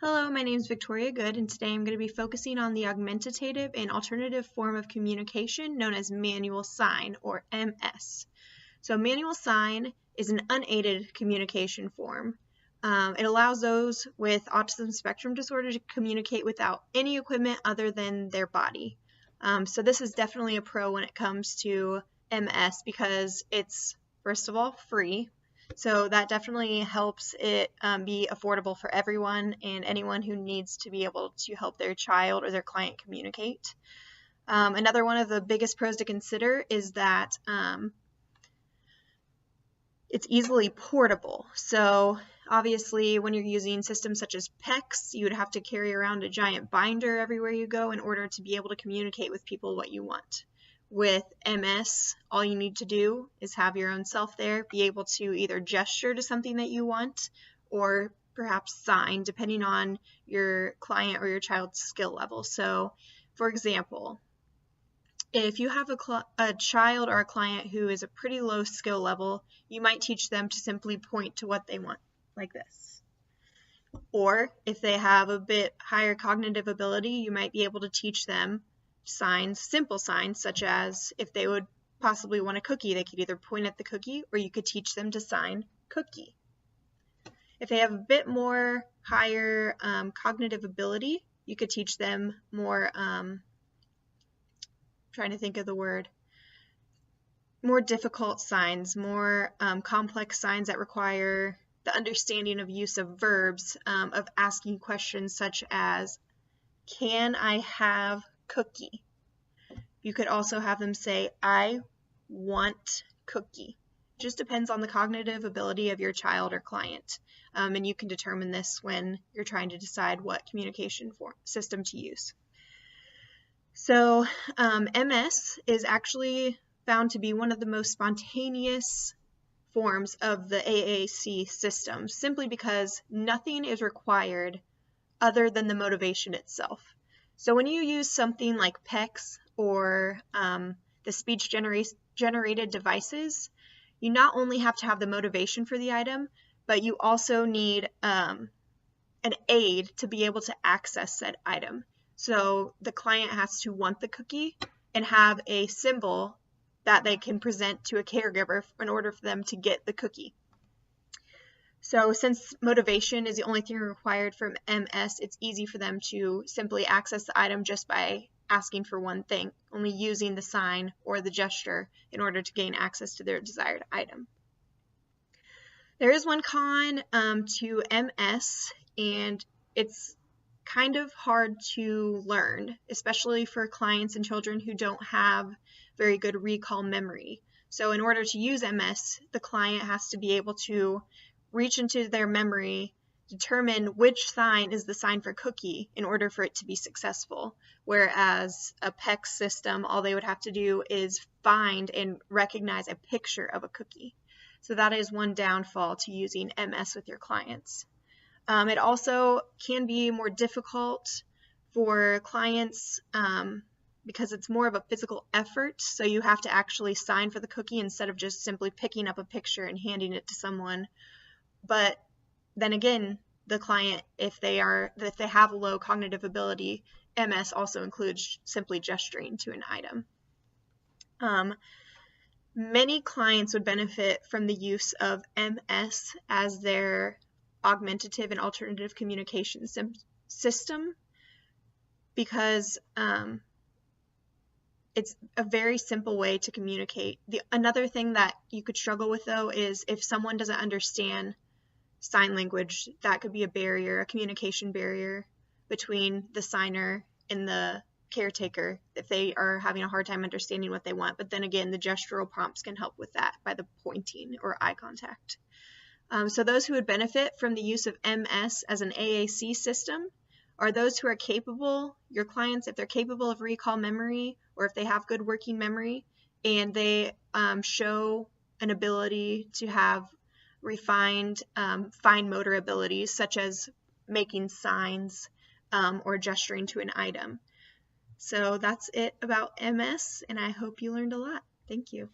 Hello, my name is Victoria Good, and today I'm going to be focusing on the augmentative and alternative form of communication known as manual sign, or MS. So manual sign is an unaided communication form. It allows those with autism spectrum disorder to communicate without any equipment other than their body. So this is definitely a pro when it comes to MS because it's, first of all, free. So that definitely helps it be affordable for everyone and anyone who needs to be able to help their child or their client communicate. Another one of the biggest pros to consider is that it's easily portable. So obviously when you're using systems such as PECS, you would have to carry around a giant binder everywhere you go in order to be able to communicate with people what you want. With MS, all you need to do is have your own self there, be able to either gesture to something that you want or perhaps sign, depending on your client or your child's skill level. So, for example, if you have a child or a client who is a pretty low skill level, you might teach them to simply point to what they want, like this. Or if they have a bit higher cognitive ability, you might be able to teach them signs, simple signs, such as if they would possibly want a cookie, they could either point at the cookie or you could teach them to sign cookie. If they have a bit more higher cognitive ability, you could teach them more, trying to think of the word, more difficult signs, more complex signs that require the understanding of use of verbs, of asking questions such as, can I have cookie? You could also have them say, I want cookie. It just depends on the cognitive ability of your child or client. And you can determine this when you're trying to decide what communication system to use. So MS is actually found to be one of the most spontaneous forms of the AAC system, simply because nothing is required other than the motivation itself. So when you use something like PECS or the speech generated devices, you not only have to have the motivation for the item, but you also need an aid to be able to access said item. So the client has to want the cookie and have a symbol that they can present to a caregiver in order for them to get the cookie. So since motivation is the only thing required from MS, it's easy for them to simply access the item just by asking for one thing, only using the sign or the gesture in order to gain access to their desired item. There is one con to MS, and it's kind of hard to learn, especially for clients and children who don't have very good recall memory. So in order to use MS, the client has to be able to reach into their memory, determine which sign is the sign for cookie in order for it to be successful. Whereas a PECS system, all they would have to do is find and recognize a picture of a cookie. So that is one downfall to using MS with your clients. It also can be more difficult for clients because it's more of a physical effort. So you have to actually sign for the cookie instead of just simply picking up a picture and handing it to someone. But then again, the client, if they have a low cognitive ability, MS also includes simply gesturing to an item. Many clients would benefit from the use of MS as their augmentative and alternative communication system because it's a very simple way to communicate. Another thing that you could struggle with, though, is if someone doesn't understand sign language, that could be a barrier, a communication barrier between the signer and the caretaker if they are having a hard time understanding what they want. But then again, the gestural prompts can help with that by the pointing or eye contact. So those who would benefit from the use of MS as an AAC system are those who are capable, your clients, if they're capable of recall memory or if they have good working memory and they show an ability to have refined fine motor abilities such as making signs or gesturing to an item. So that's it about MS, and I hope you learned a lot. Thank you.